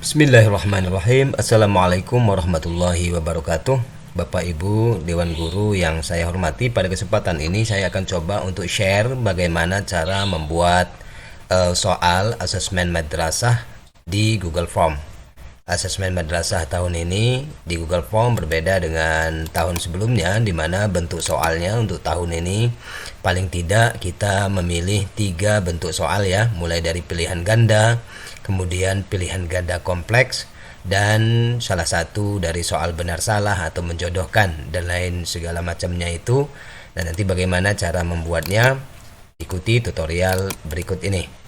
Bismillahirrahmanirrahim. Assalamualaikum warahmatullahi wabarakatuh. Bapak Ibu Dewan Guru yang saya hormati, pada kesempatan ini saya akan coba untuk share bagaimana cara membuat soal asesmen madrasah di Google Form. Asesmen madrasah tahun ini di Google Form berbeda dengan tahun sebelumnya, di mana bentuk soalnya untuk tahun ini paling tidak kita memilih 3 bentuk soal ya, mulai dari pilihan ganda, kemudian pilihan ganda kompleks, dan salah satu dari soal benar salah atau menjodohkan dan lain segala macamnya itu. Dan nanti bagaimana cara membuatnya, ikuti tutorial berikut ini.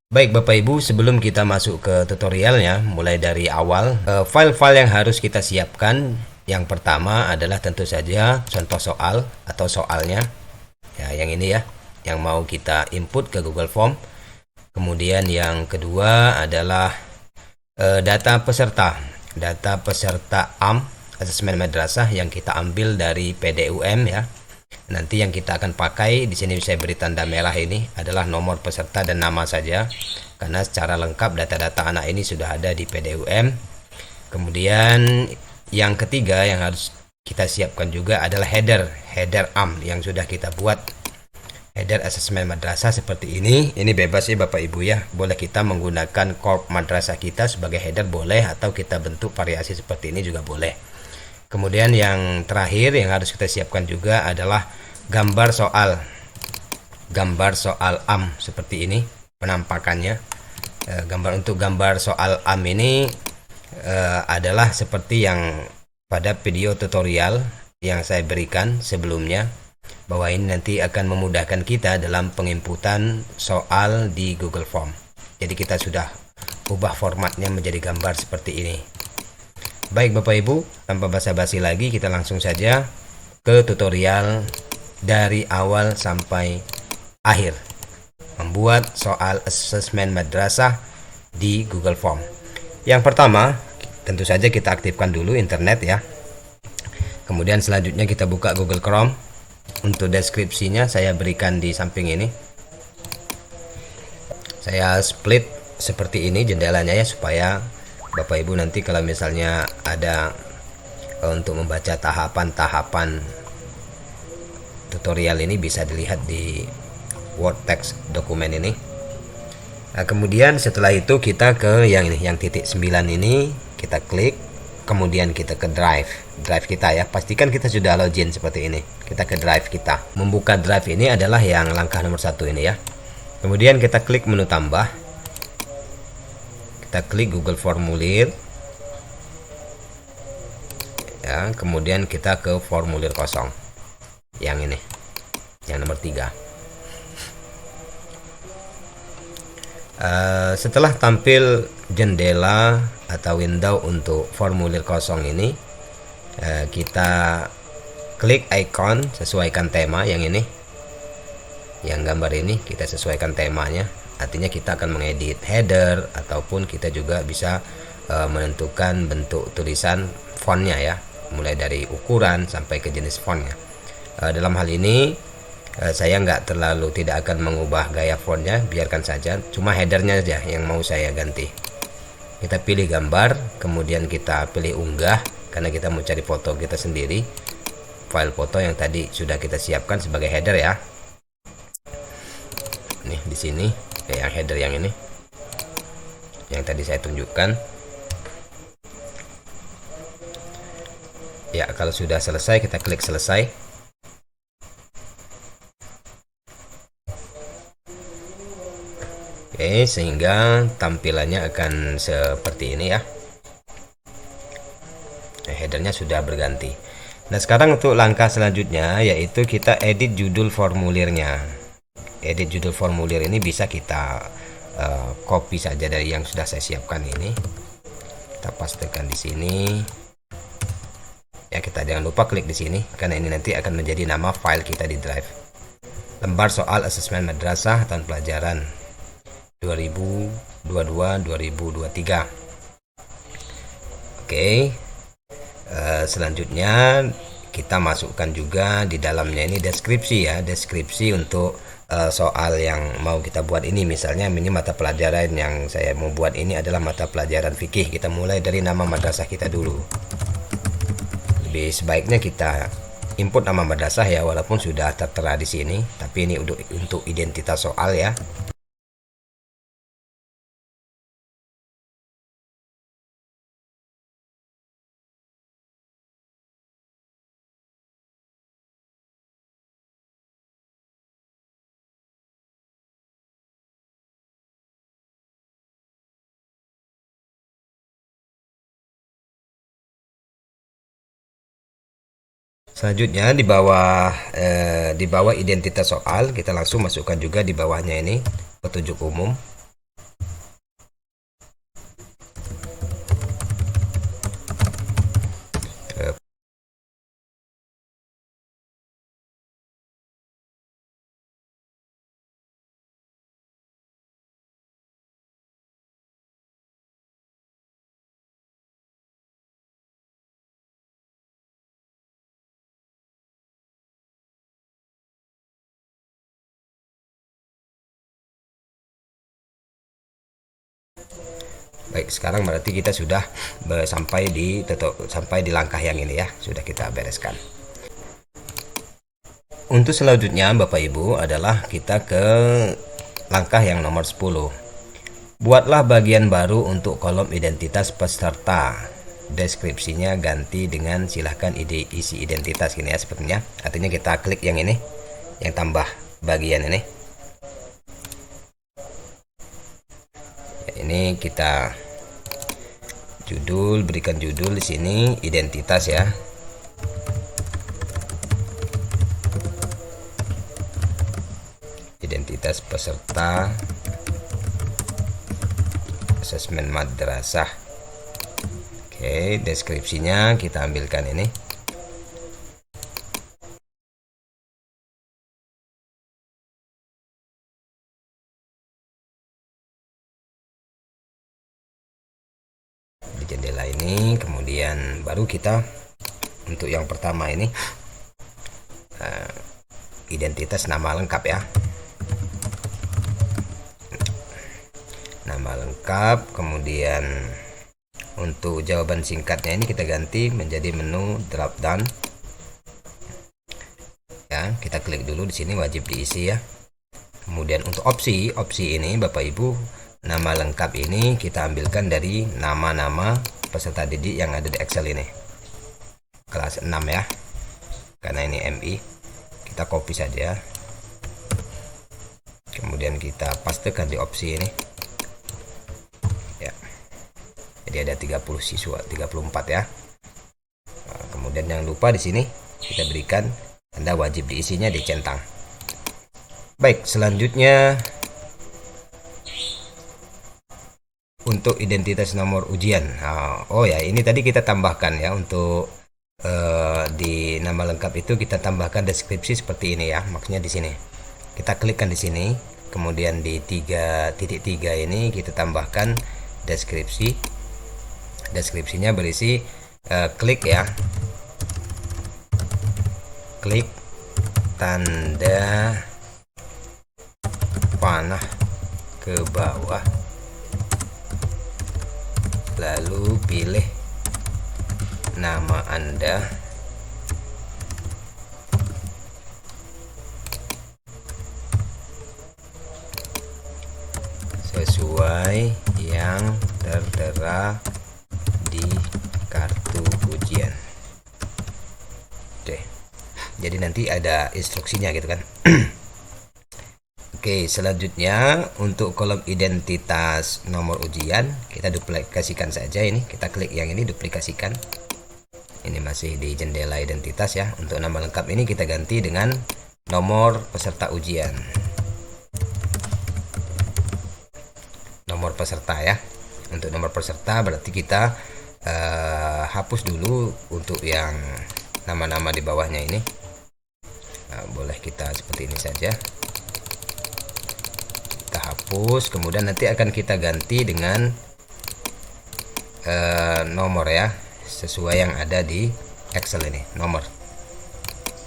Baik Bapak Ibu, sebelum kita masuk ke tutorialnya, mulai dari awal, file-file yang harus kita siapkan, yang pertama adalah tentu saja contoh soal atau soalnya, ya yang ini ya, yang mau kita input ke Google Form. Kemudian yang kedua adalah data peserta AM asesmen madrasah yang kita ambil dari PDUM ya. Nanti yang kita akan pakai di sini saya beri tanda merah ini adalah nomor peserta dan nama saja, karena secara lengkap data-data anak ini sudah ada di PDUM. Kemudian yang ketiga yang harus kita siapkan juga adalah header AM yang sudah kita buat. Header asesmen madrasah seperti ini bebas ya Bapak Ibu ya. Boleh kita menggunakan korp madrasah kita sebagai header boleh, atau kita bentuk variasi seperti ini juga boleh. Kemudian yang terakhir yang harus kita siapkan juga adalah gambar soal AM seperti ini penampakannya. Gambar soal AM ini adalah seperti yang pada video tutorial yang saya berikan sebelumnya, bahwa ini nanti akan memudahkan kita dalam penginputan soal di Google Form. Jadi kita sudah ubah formatnya menjadi gambar seperti ini. Baik Bapak Ibu, tanpa basa-basi lagi kita langsung saja ke tutorial dari awal sampai akhir membuat soal asesmen madrasah di Google Form. Yang pertama, tentu saja kita aktifkan dulu internet ya. Kemudian selanjutnya kita buka Google Chrome. Untuk deskripsinya saya berikan di samping ini. Saya split seperti ini jendelanya ya, supaya Bapak Ibu nanti kalau misalnya ada untuk membaca tahapan-tahapan tutorial ini bisa dilihat di Word text dokumen ini. Nah, kemudian setelah itu kita ke yang ini, yang titik 9 ini kita klik, kemudian kita ke drive kita ya. Pastikan kita sudah login seperti ini. Kita ke drive kita. Membuka drive ini adalah yang langkah nomor 1 ini ya. Kemudian kita klik menu tambah. Kita klik Google Formulir ya, kemudian kita ke formulir kosong yang ini, yang nomor 3. Setelah tampil jendela atau window untuk formulir kosong ini, kita klik icon sesuaikan tema yang ini, yang gambar ini kita sesuaikan temanya. Artinya kita akan mengedit header, ataupun kita juga bisa menentukan bentuk tulisan fontnya ya, mulai dari ukuran sampai ke jenis fontnya. Dalam hal ini saya tidak akan mengubah gaya fontnya, biarkan saja, cuma headernya saja yang mau saya ganti. Kita pilih gambar, kemudian kita pilih unggah, karena kita mau cari foto kita sendiri, file foto yang tadi sudah kita siapkan sebagai header ya. Nih di sini yang header yang ini yang tadi saya tunjukkan ya. Kalau sudah selesai kita klik selesai. Oke, sehingga tampilannya akan seperti ini ya. Headernya sudah berganti. Nah sekarang untuk langkah selanjutnya yaitu kita edit judul formulirnya. Edit judul formulir ini bisa kita copy saja dari yang sudah saya siapkan ini. Kita pastekan di sini. Ya, kita jangan lupa klik di sini karena ini nanti akan menjadi nama file kita di drive. Lembar soal asesmen madrasah tahun pelajaran 2022-2023. Oke. Selanjutnya kita masukkan juga di dalamnya ini deskripsi ya, deskripsi untuk soal yang mau kita buat ini. Misalnya ini mata pelajaran yang saya mau buat ini adalah mata pelajaran fikih. Kita mulai dari nama madrasah kita dulu. Lebih sebaiknya kita input nama madrasah ya, walaupun sudah tertera di sini, tapi ini untuk identitas soal ya. Selanjutnya di bawah identitas soal kita langsung masukkan juga di bawahnya ini petunjuk umum. Baik, sekarang berarti kita sudah sampai di langkah yang ini ya, sudah kita bereskan. Untuk selanjutnya Bapak Ibu adalah kita ke langkah yang nomor 10. Buatlah bagian baru untuk kolom identitas peserta. Deskripsinya ganti dengan silahkan isi identitas gini ya, sepertinya. Artinya kita klik yang ini, yang tambah bagian ini. Ini kita berikan judul di sini identitas ya. Identitas peserta asesmen madrasah. Oke, deskripsinya kita ambilkan ini. Jendela ini, kemudian baru kita untuk yang pertama ini identitas nama lengkap ya, nama lengkap. Kemudian untuk jawaban singkatnya ini kita ganti menjadi menu drop down ya, kita klik dulu di sini wajib diisi ya. Kemudian untuk opsi ini Bapak Ibu, nama lengkap ini kita ambilkan dari nama-nama peserta didik yang ada di Excel ini, kelas 6 ya, karena ini MI. Kita copy saja, kemudian kita pastekan di opsi ini ya. Jadi ada 30 siswa, 34 ya. Nah, kemudian jangan lupa di sini kita berikan tanda wajib diisinya dicentang. Baik, selanjutnya untuk identitas nomor ujian. Oh ya, ini tadi kita tambahkan ya, untuk di nama lengkap itu kita tambahkan deskripsi seperti ini ya. Maksudnya di sini kita klikkan di sini, kemudian di 3.3 ini kita tambahkan deskripsi. Deskripsinya berisi klik ya, klik tanda panah ke bawah, lalu pilih nama Anda, sesuai yang tertera di kartu ujian. Oke, jadi nanti ada instruksinya gitu kan. Oke, selanjutnya untuk kolom identitas nomor ujian kita duplikasikan saja ini. Kita klik yang ini, duplikasikan. Ini masih di jendela identitas ya. Untuk nama lengkap ini kita ganti dengan nomor peserta ujian. Nomor peserta ya. Untuk nomor peserta berarti kita hapus dulu untuk yang nama-nama di bawahnya ini. Nah, boleh kita seperti ini saja. Kita hapus, kemudian nanti akan kita ganti dengan nomor ya, sesuai yang ada di Excel ini, nomor.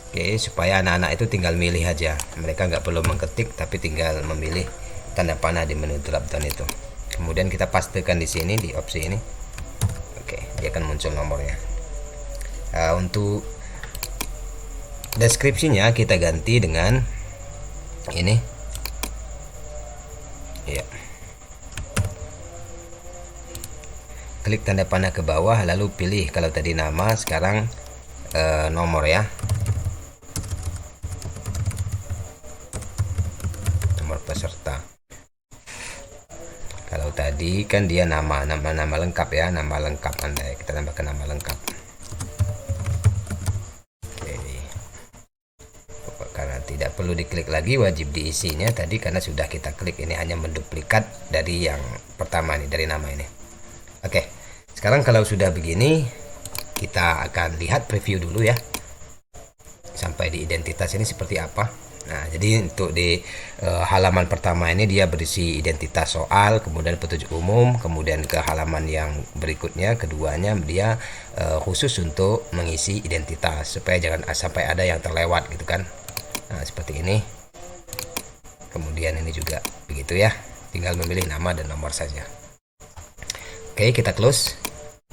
Oke, supaya anak-anak itu tinggal milih aja, mereka nggak perlu mengetik tapi tinggal memilih tanda panah di menu drop down itu. Kemudian kita pastikan di sini di opsi ini. Oke, dia akan muncul nomornya. Untuk deskripsinya kita ganti dengan ini ya. Klik tanda panah ke bawah lalu pilih, kalau tadi nama, sekarang nomor ya, nomor peserta. Kalau tadi kan dia nama lengkap ya, nama lengkap Anda ya. Kita tambahkan nama lengkap. Oke. Karena tidak perlu diklik lagi, wajib diisinya tadi karena sudah kita klik, ini hanya menduplikat dari yang pertama nih, dari nama ini. Oke. Sekarang kalau sudah begini, kita akan lihat preview dulu ya. Sampai di identitas ini seperti apa. Nah, jadi untuk di halaman pertama ini dia berisi identitas soal, kemudian petunjuk umum, kemudian ke halaman yang berikutnya, keduanya dia khusus untuk mengisi identitas supaya jangan sampai ada yang terlewat gitu kan. Nah, seperti ini. Kemudian ini juga begitu ya. Tinggal memilih nama dan nomor saja. Oke, kita close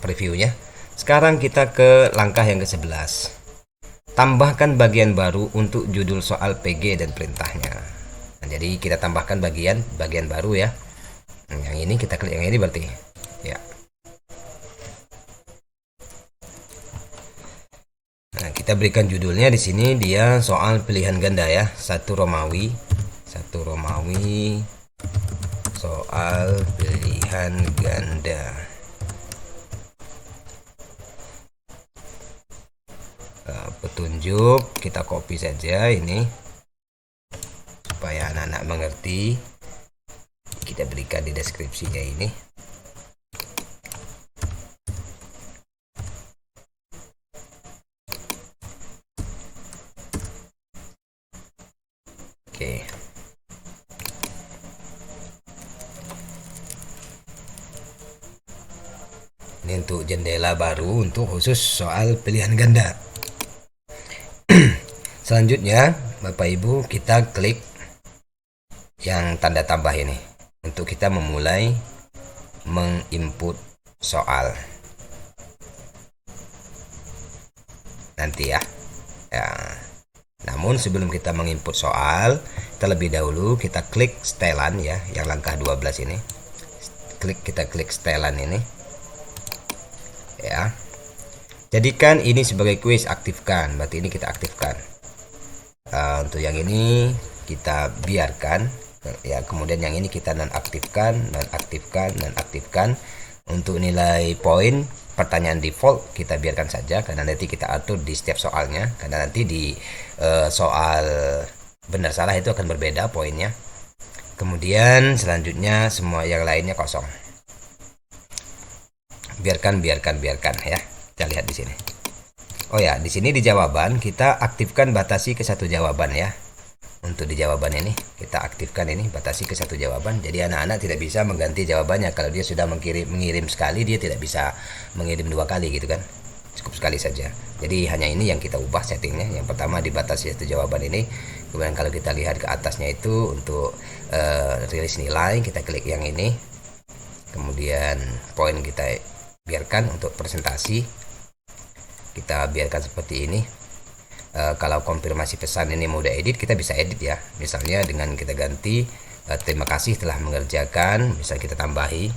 previewnya. Sekarang kita ke langkah yang ke-11. Tambahkan bagian baru untuk judul soal PG dan perintahnya. Nah, jadi kita tambahkan bagian baru ya. Yang ini kita klik yang ini berarti ya. Nah, kita berikan judulnya di sini dia soal pilihan ganda ya. 1 Romawi soal pilihan ganda. Petunjuk kita copy saja ini supaya anak-anak mengerti. Kita berikan di deskripsinya ini. Oke. Ini untuk jendela baru untuk khusus soal pilihan ganda. Selanjutnya Bapak Ibu, kita klik yang tanda tambah ini untuk kita memulai menginput soal nanti ya. Namun sebelum kita menginput soal, terlebih dahulu kita klik setelan ya, yang langkah 12 ini. Kita klik setelan ini ya. Jadikan ini sebagai kuis, aktifkan, berarti ini kita aktifkan. Untuk yang ini kita biarkan ya, kemudian yang ini kita nonaktifkan. Untuk nilai poin pertanyaan default kita biarkan saja karena nanti kita atur di setiap soalnya, karena nanti di soal benar salah itu akan berbeda poinnya. Kemudian selanjutnya semua yang lainnya kosong. Biarkan ya. Kita lihat di sini. Oh ya, di sini di jawaban kita aktifkan batasi ke 1 jawaban ya. Untuk di jawaban ini kita aktifkan ini batasi ke 1 jawaban. Jadi anak-anak tidak bisa mengganti jawabannya. Kalau dia sudah mengirim sekali, dia tidak bisa mengirim 2 kali gitu kan. Cukup sekali saja. Jadi hanya ini yang kita ubah settingnya. Yang pertama dibatasi 1 jawaban ini. Kemudian kalau kita lihat ke atasnya itu untuk rilis nilai, kita klik yang ini. Kemudian poin kita biarkan untuk presentasi. Kita biarkan seperti ini. Kalau konfirmasi pesan ini mau edit, kita bisa edit ya. Misalnya dengan kita ganti terima kasih telah mengerjakan, bisa kita tambahi.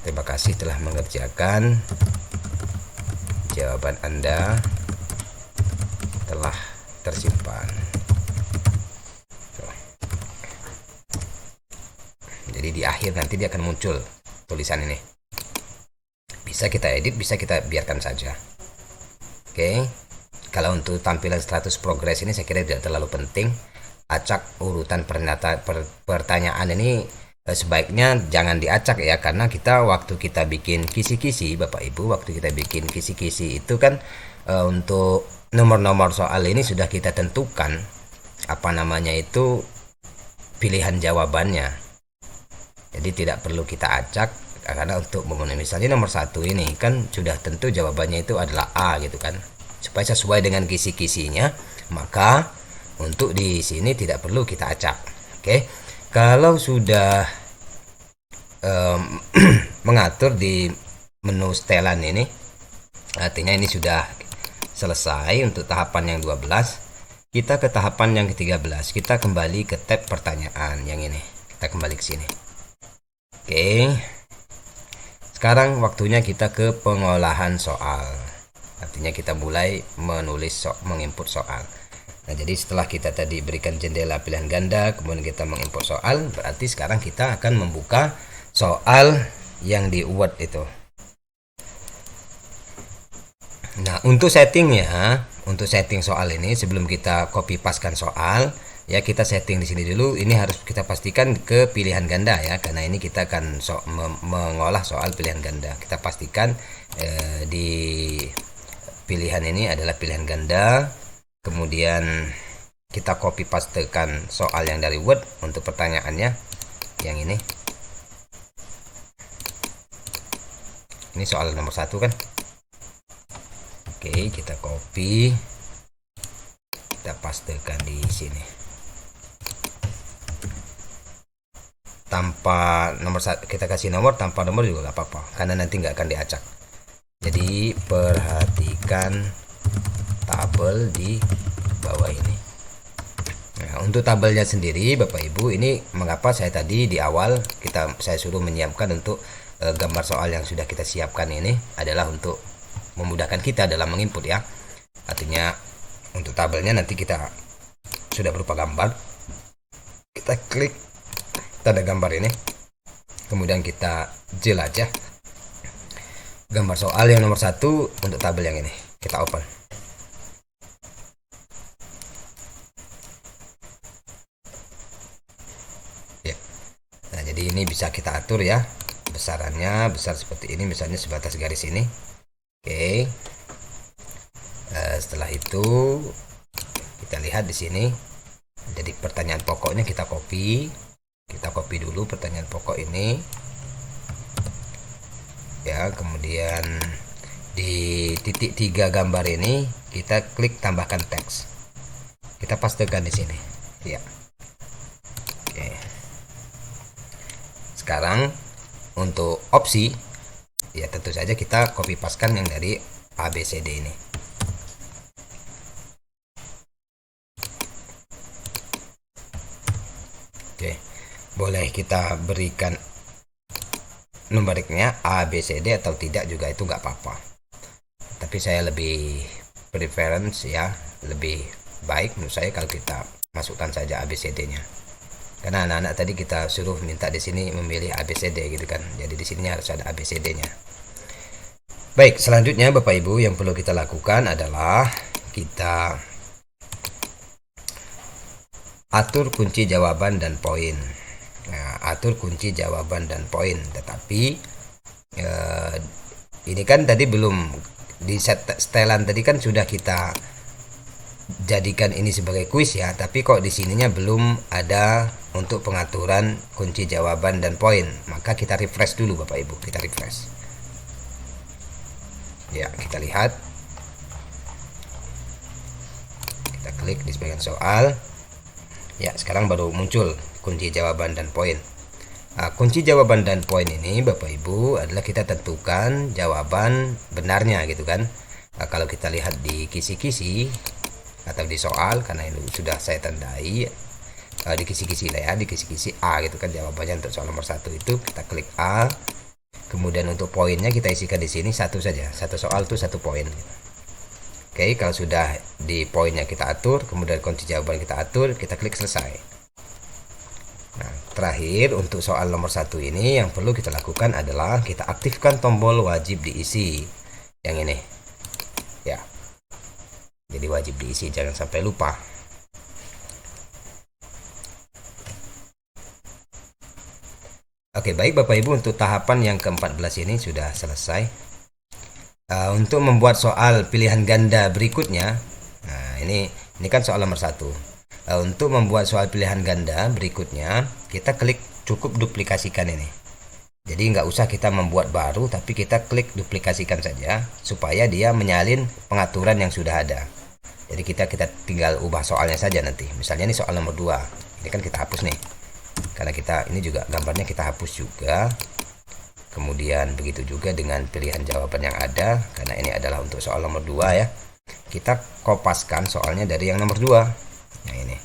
Terima kasih telah mengerjakan, jawaban Anda telah tersimpan. Jadi di akhir nanti dia akan muncul tulisan ini. Bisa kita edit, bisa kita biarkan saja. Oke. Kalau untuk tampilan status progres ini saya kira tidak terlalu penting. Acak urutan pertanyaan ini sebaiknya jangan diacak ya, karena waktu kita bikin kisi-kisi Bapak Ibu, waktu kita bikin kisi-kisi itu kan untuk nomor-nomor soal ini sudah kita tentukan apa namanya itu pilihan jawabannya. Jadi tidak perlu kita acak, karena untuk memenuhi misalnya nomor 1 ini kan sudah tentu jawabannya itu adalah A gitu kan. Supaya sesuai dengan kisi-kisinya, maka untuk di sini tidak perlu kita acak. Oke. Kalau sudah mengatur di menu setelan ini, artinya ini sudah selesai untuk tahapan yang 12. Kita ke tahapan yang ke-13. Kita kembali ke tab pertanyaan yang ini. Kita kembali ke sini. Oke. Sekarang waktunya kita ke pengolahan soal. Artinya kita mulai menulis menginput soal. Nah, jadi setelah kita tadi berikan jendela pilihan ganda, kemudian kita menginput soal, berarti sekarang kita akan membuka soal yang di Word itu. Nah, untuk setting soal ini sebelum kita copy pastekan soal, ya kita setting di sini dulu. Ini harus kita pastikan ke pilihan ganda ya, karena ini kita akan mengolah soal pilihan ganda. Kita pastikan di pilihan ini adalah pilihan ganda. Kemudian kita copy pastekan soal yang dari Word untuk pertanyaannya yang ini. Ini soal nomor 1 kan. Oke, kita copy, kita pastekan di sini. Tanpa nomor 1, kita kasih nomor, tanpa nomor juga gak apa-apa, karena nanti nggak akan diacak. Jadi perhatikan tabel di bawah ini. Nah, untuk tabelnya sendiri Bapak Ibu, ini mengapa saya tadi di awal saya suruh menyiapkan untuk gambar soal yang sudah kita siapkan ini adalah untuk memudahkan kita dalam menginput ya. Artinya untuk tabelnya nanti kita sudah berupa gambar. Kita klik tanda gambar ini, kemudian kita jelajah gambar soal yang nomor 1 untuk tabel yang ini. Kita open. Ya. Nah, jadi ini bisa kita atur ya. Besarannya besar seperti ini, misalnya sebatas garis ini. Oke. Setelah itu kita lihat di sini. Jadi pertanyaan pokoknya kita copy. Kita copy dulu pertanyaan pokok ini. Ya, kemudian di titik 3 gambar ini kita klik tambahkan teks. Kita pastekan di sini. Ya. Oke. Sekarang untuk opsi, ya tentu saja kita copy pastekan yang dari ABCD ini. Oke, boleh kita berikan numeriknya ABCD atau tidak juga, itu nggak apa-apa. Tapi saya lebih preference ya, lebih baik menurut saya kalau kita masukkan saja ABCD-nya. Karena anak-anak tadi kita suruh minta di sini memilih ABCD gitu kan. Jadi di sini harus ada ABCD-nya. Baik, selanjutnya Bapak Ibu yang perlu kita lakukan adalah kita atur kunci jawaban dan poin. Nah, atur kunci jawaban dan poin. Tetapi ini kan tadi belum di setelan tadi kan sudah kita jadikan ini sebagai kuis ya, tapi kok di sininya belum ada untuk pengaturan kunci jawaban dan poin. Maka kita refresh dulu Bapak Ibu, kita refresh. Ya, kita lihat. Kita klik di sebagian soal. Ya, sekarang baru muncul kunci jawaban dan poin. Nah, kunci jawaban dan poin ini Bapak Ibu adalah kita tentukan jawaban benarnya gitu kan. Nah, kalau kita lihat di kisi-kisi atau di soal, karena ini sudah saya tandai di kisi-kisi lah ya, di kisi-kisi A gitu kan jawabannya untuk soal nomor 1 itu, kita klik A. Kemudian untuk poinnya kita isikan di sini satu saja, satu soal itu satu poin. Oke, kalau sudah di poinnya kita atur, kemudian kunci jawaban kita atur, kita klik selesai. Nah, terakhir untuk soal nomor 1 ini yang perlu kita lakukan adalah kita aktifkan tombol wajib diisi yang ini ya. Jadi wajib diisi, jangan sampai lupa. Oke, baik Bapak Ibu, untuk tahapan yang ke-14 ini sudah selesai. Untuk membuat soal pilihan ganda berikutnya, nah ini kan soal nomor 1. Untuk membuat soal pilihan ganda berikutnya, kita klik cukup duplikasikan ini. Jadi nggak usah kita membuat baru, tapi kita klik duplikasikan saja supaya dia menyalin pengaturan yang sudah ada. Jadi kita tinggal ubah soalnya saja nanti. Misalnya ini soal nomor 2. Ini kan kita hapus nih. Karena kita ini juga gambarnya kita hapus juga. Kemudian begitu juga dengan pilihan jawaban yang ada, karena ini adalah untuk soal nomor 2 ya. Kita kopaskan soalnya dari yang nomor 2. Nah ini.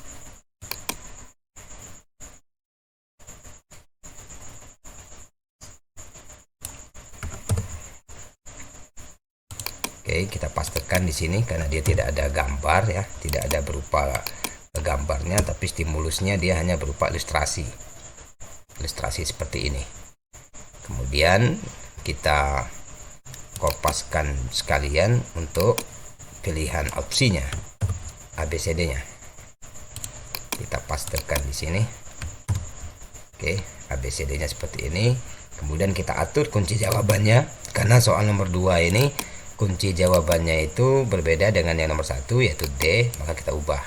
Oke, kita pastekan di sini karena dia tidak ada gambar ya, tidak ada berupa gambarnya, tapi stimulusnya dia hanya berupa ilustrasi. Ilustrasi seperti ini. Kemudian kita kopaskan sekalian untuk pilihan opsinya, ABCD-nya. Kita pastekan di sini. Oke, ABCD-nya seperti ini. Kemudian kita atur kunci jawabannya, karena soal nomor 2 ini kunci jawabannya itu berbeda dengan yang nomor 1, yaitu D, maka kita ubah.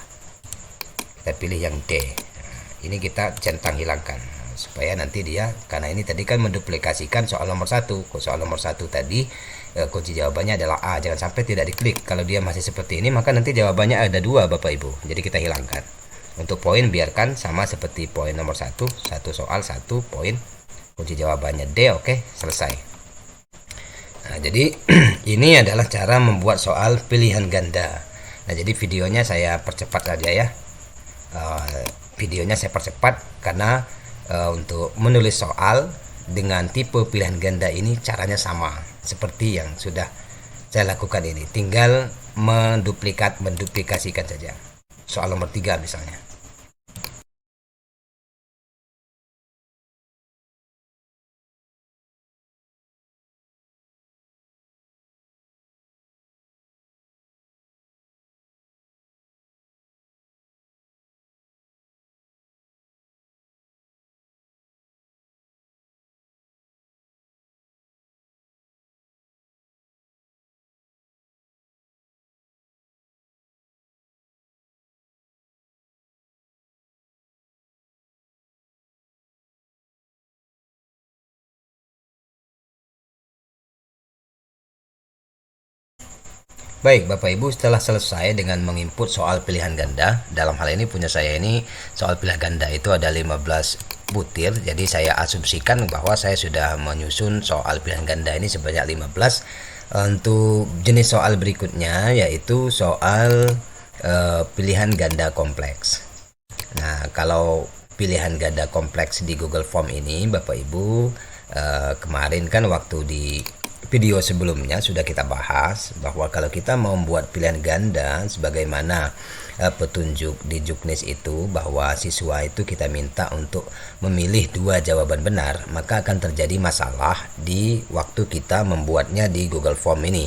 Kita pilih yang D. Nah, ini kita centang hilangkan supaya nanti dia, karena ini tadi kan menduplikasikan soal nomor 1. Soal nomor 1 tadi kunci jawabannya adalah A, jangan sampai tidak diklik. Kalau dia masih seperti ini, maka nanti jawabannya ada 2 Bapak Ibu. Jadi kita hilangkan. Untuk poin biarkan sama seperti poin nomor 1, 1 soal 1 poin, kunci jawabannya D. Oke, selesai. Nah, jadi ini adalah cara membuat soal pilihan ganda. Nah, jadi videonya saya percepat saja ya. Videonya saya percepat karena untuk menulis soal dengan tipe pilihan ganda ini caranya sama seperti yang sudah saya lakukan ini. Tinggal menduplikasikan saja. Soal nomor 3 misalnya. Baik Bapak Ibu, setelah selesai dengan menginput soal pilihan ganda, dalam hal ini punya saya ini soal pilihan ganda itu ada 15 butir, jadi saya asumsikan bahwa saya sudah menyusun soal pilihan ganda ini sebanyak 15. Untuk jenis soal berikutnya yaitu soal pilihan ganda kompleks. Nah, kalau pilihan ganda kompleks di Google Form ini Bapak Ibu, kemarin kan waktu di video sebelumnya sudah kita bahas bahwa kalau kita mau membuat pilihan ganda sebagaimana petunjuk di Juknis itu, bahwa siswa itu kita minta untuk memilih 2 jawaban benar, maka akan terjadi masalah di waktu kita membuatnya di Google Form ini.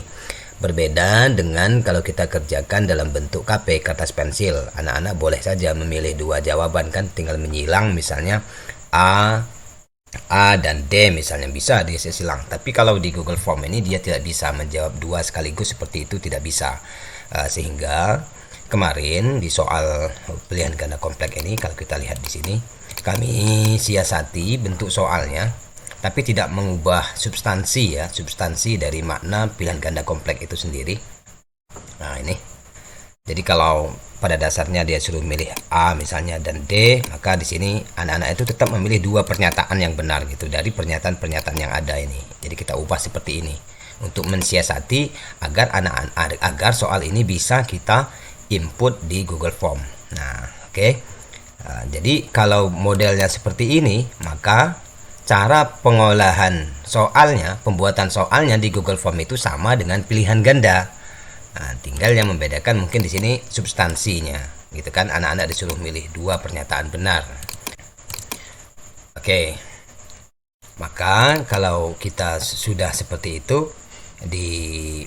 Berbeda dengan kalau kita kerjakan dalam bentuk KP, kertas pensil. Anak-anak boleh saja memilih 2 jawaban kan, tinggal menyilang misalnya A dan D misalnya, bisa dia silang. Tapi kalau di Google Form ini dia tidak bisa menjawab 2 sekaligus seperti itu, tidak bisa. Sehingga kemarin di soal pilihan ganda kompleks ini, kalau kita lihat di sini, kami siasati bentuk soalnya, tapi tidak mengubah substansi ya, substansi dari makna pilihan ganda kompleks itu sendiri. Nah ini, jadi kalau pada dasarnya dia suruh milih A misalnya dan D, maka di sini anak-anak itu tetap memilih 2 pernyataan yang benar gitu dari pernyataan-pernyataan yang ada ini. Jadi kita ubah seperti ini untuk mensiasati agar agar soal ini bisa kita input di Google Form. Nah, oke. Jadi kalau modelnya seperti ini, maka cara pengolahan soalnya, pembuatan soalnya di Google Form itu sama dengan pilihan ganda. Nah, tinggal yang membedakan mungkin di sini substansinya, gitu kan? Anak-anak disuruh milih 2 pernyataan benar. Oke. Maka kalau kita sudah seperti itu di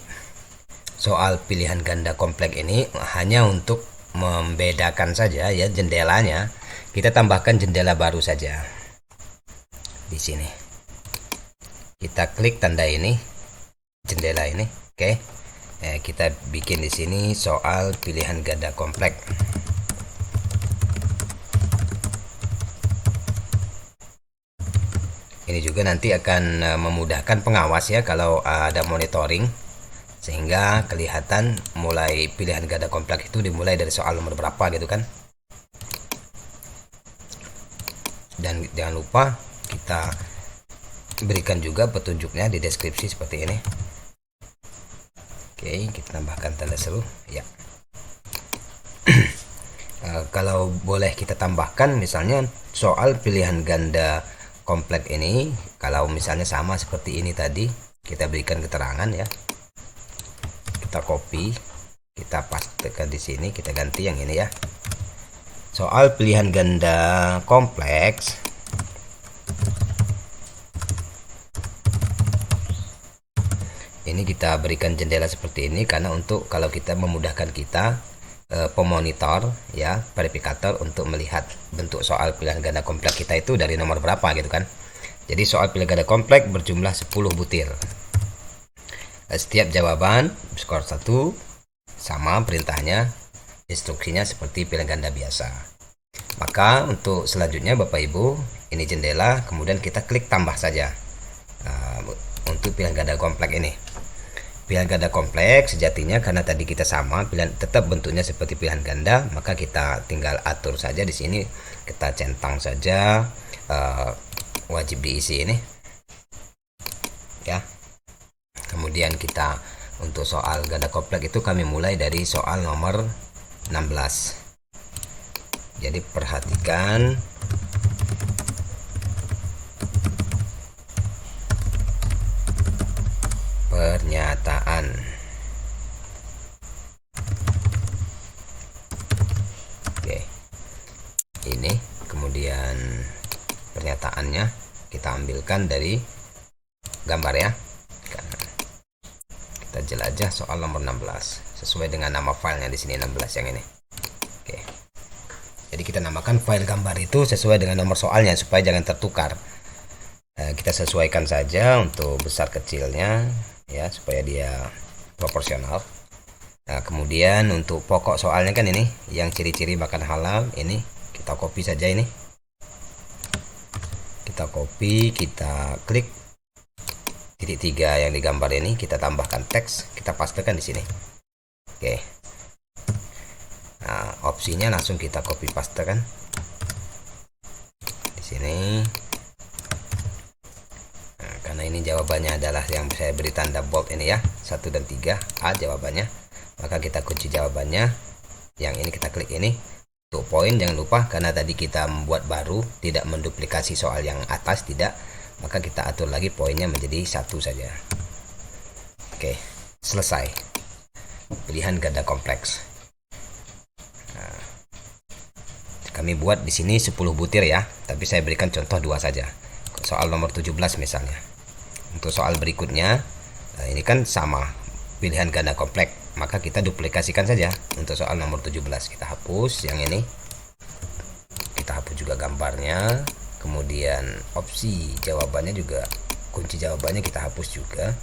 soal pilihan ganda kompleks ini, hanya untuk membedakan saja ya jendelanya, kita tambahkan jendela baru saja. Di sini. Kita klik tanda ini, jendela ini, oke. Kita bikin di sini soal pilihan ganda kompleks. Ini juga nanti akan memudahkan pengawas ya kalau ada monitoring, sehingga kelihatan mulai pilihan ganda kompleks itu dimulai dari soal nomor berapa gitu kan. Dan jangan lupa kita berikan juga petunjuknya di deskripsi seperti ini. Oke, kita tambahkan tanda seru ya. Kalau boleh kita tambahkan misalnya soal pilihan ganda kompleks ini, kalau misalnya sama seperti ini tadi, kita berikan keterangan ya. Kita copy, kita pastekan di sini, kita ganti yang ini ya. Soal pilihan ganda kompleks ini kita berikan jendela seperti ini karena untuk kalau kita memudahkan kita pemonitor ya, verifikator untuk melihat bentuk soal pilihan ganda kompleks kita itu dari nomor berapa gitu kan. Jadi soal pilihan ganda kompleks berjumlah 10 butir. Setiap jawaban skor 1 sama perintahnya, instruksinya seperti pilihan ganda biasa. Maka untuk selanjutnya Bapak Ibu, ini jendela, kemudian kita klik tambah saja untuk pilihan ganda kompleks ini. Pilihan ganda kompleks sejatinya karena tadi kita sama pilihan, tetap bentuknya seperti pilihan ganda, maka kita tinggal atur saja di sini, kita centang saja wajib diisi ini ya. Kemudian kita untuk soal ganda kompleks itu kami mulai dari soal nomor 16. Jadi perhatikan pernyataan. Oke, ini kemudian pernyataannya kita ambilkan dari gambar ya. Kita jelajah soal nomor 16 sesuai dengan nama filenya di sini, 16 yang ini. Oke, jadi kita namakan file gambar itu sesuai dengan nomor soalnya supaya jangan tertukar. Kita sesuaikan saja untuk besar kecilnya ya supaya dia proporsional. Nah, kemudian untuk pokok soalnya kan ini yang ciri-ciri makan halal, ini kita copy saja, ini kita copy, kita klik titik 3 yang digambar ini, kita tambahkan teks, kita pastekan di sini. Oke, nah opsinya langsung kita copy pastekan di sini. Karena ini jawabannya adalah yang saya beri tanda bold ini ya, 1 dan 3 A jawabannya, maka kita kunci jawabannya. Yang ini kita klik ini. Untuk poin jangan lupa, karena tadi kita membuat baru, tidak menduplikasi soal yang atas, tidak, maka kita atur lagi poinnya menjadi 1 saja. Oke, selesai pilihan ganda kompleks. Nah, kami buat di sini 10 butir ya, tapi saya berikan contoh 2 saja. Soal nomor 17 misalnya. Untuk soal berikutnya, ini kan sama pilihan ganda kompleks, maka kita duplikasikan saja. Untuk soal nomor 17 kita hapus yang ini, kita hapus juga gambarnya, kemudian opsi jawabannya juga, kunci jawabannya kita hapus juga.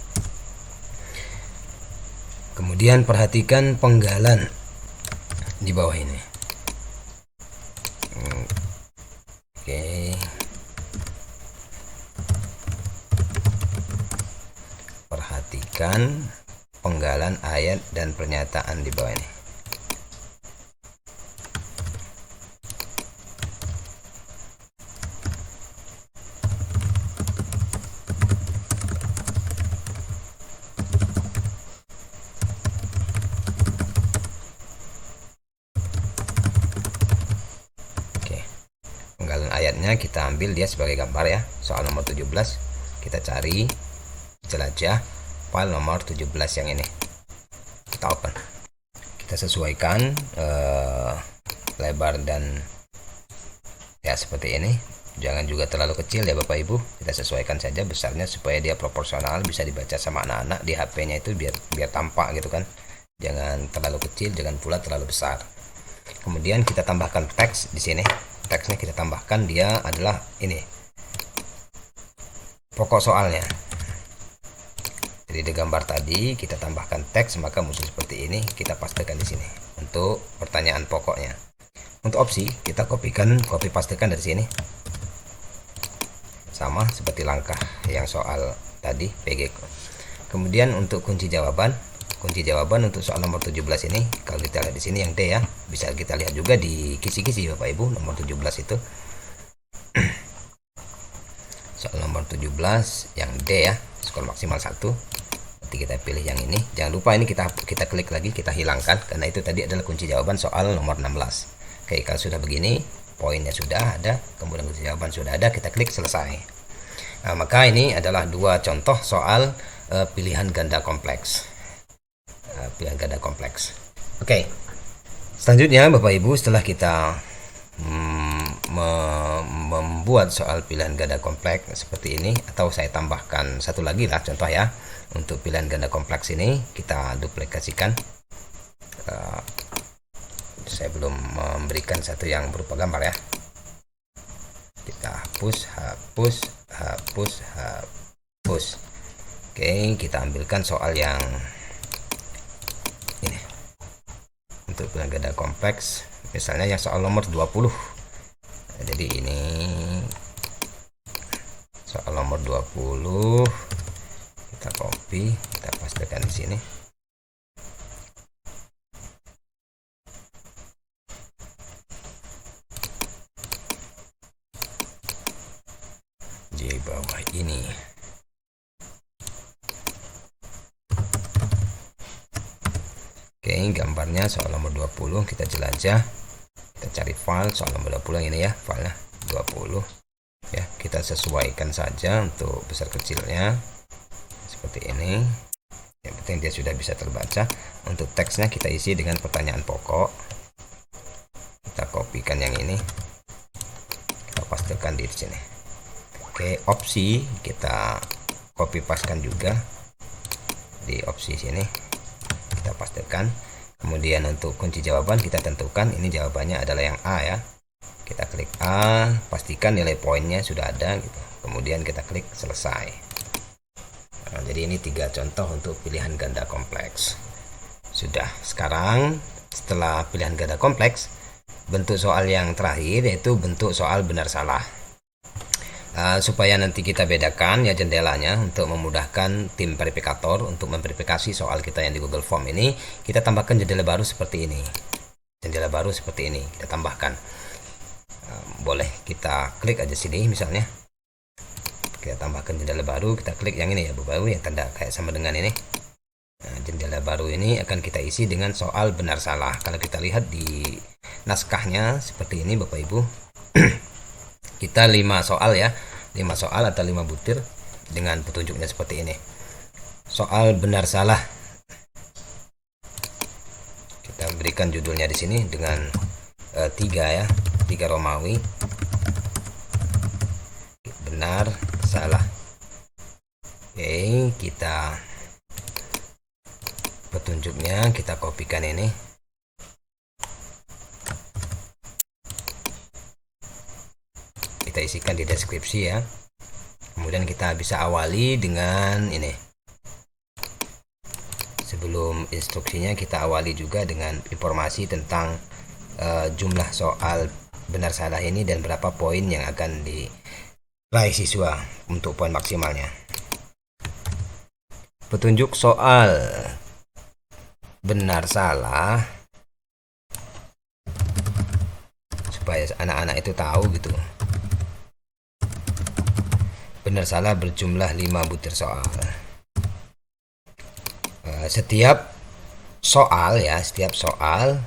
Kemudian perhatikan penggalan di bawah ini. Oke, perhatikan penggalan ayat dan pernyataan di bawah ini. Oke, penggalan ayatnya kita ambil dia sebagai gambar ya. Soal nomor 17 kita cari, jelajah file nomor 17 yang ini, kita open, kita sesuaikan lebar dan ya seperti ini. Jangan juga terlalu kecil ya Bapak Ibu, kita sesuaikan saja besarnya supaya dia proporsional, bisa dibaca sama anak-anak di HP-nya itu, biar tampak gitu kan. Jangan terlalu kecil, jangan pula terlalu besar. Kemudian kita tambahkan teks di sini. Teksnya kita tambahkan, dia adalah ini pokok soalnya. Jadi di gambar tadi kita tambahkan teks, maka muncul seperti ini, kita pastekan di sini untuk pertanyaan pokoknya. Untuk opsi kita copy pastekan dari sini sama seperti langkah yang soal tadi PG. Kemudian untuk kunci jawaban untuk soal nomor 17 ini, kalau kita lihat di sini yang D ya, bisa kita lihat juga di kisi-kisi Bapak Ibu nomor 17 itu. Soal nomor 17 yang D ya, skor maksimal 1. Nanti kita pilih yang ini. Jangan lupa ini kita klik lagi, kita hilangkan karena itu tadi adalah kunci jawaban soal nomor 16. Oke, kalau sudah begini, poinnya sudah ada, kemudian kunci jawaban sudah ada, kita klik selesai. Nah, maka ini adalah dua contoh soal pilihan ganda kompleks. Oke. Selanjutnya Bapak Ibu, setelah kita membuat soal pilihan ganda kompleks seperti ini, atau saya tambahkan satu lagi lah contoh ya. Untuk pilihan ganda kompleks ini kita duplikasikan. Saya belum memberikan satu yang berupa gambar ya. Kita hapus. Oke, kita ambilkan soal yang ini. Untuk pilihan ganda kompleks, misalnya yang soal nomor 20. Jadi ini soal nomor 20. Kita copy, kita pastekan di sini. Di bawah ini. Oke, gambarnya soal nomor 20, kita jelajah. Kita cari file soal nomor 20 yang ini ya, filenya 20. Ya, kita sesuaikan saja untuk besar kecilnya. Seperti ini. Yang penting dia sudah bisa terbaca. Untuk teksnya kita isi dengan pertanyaan pokok. Kita kopikan yang ini. Kita pastekan di sini. Oke, opsi kita copy pastekan juga di opsi sini, kita pastekan. Kemudian untuk kunci jawaban kita tentukan, ini jawabannya adalah yang A ya. Kita klik A, pastikan nilai poinnya sudah ada gitu. Kemudian kita klik selesai. Nah, jadi ini 3 contoh untuk pilihan ganda kompleks. Sudah. Sekarang setelah pilihan ganda kompleks, bentuk soal yang terakhir yaitu bentuk soal benar salah. Supaya nanti kita bedakan ya jendelanya untuk memudahkan tim verifikator untuk memverifikasi soal kita yang di Google Form ini, kita tambahkan jendela baru seperti ini. Jendela baru seperti ini kita tambahkan. Boleh kita klik aja sini misalnya. Kita tambahkan jendela baru, kita klik yang ini ya Bapak Ibu, yang tanda kayak sama dengan ini. Nah, jendela baru ini akan kita isi dengan soal benar salah. Kalau kita lihat di naskahnya seperti ini Bapak Ibu. Kita 5 soal ya, 5 soal atau 5 butir dengan petunjuknya seperti ini. Soal benar salah, kita berikan judulnya di sini dengan 3 ya, 3 Romawi. Benar salah. Oke, kita petunjuknya kita kopikan ini. Kita isikan di deskripsi ya. Kemudian kita bisa awali dengan ini. Sebelum instruksinya kita awali juga dengan informasi tentang jumlah soal benar salah ini dan berapa poin yang akan diraih siswa untuk poin maksimalnya. Petunjuk soal benar salah supaya anak-anak itu tahu gitu. Benar salah berjumlah 5 butir soal. Setiap soal ya, setiap soal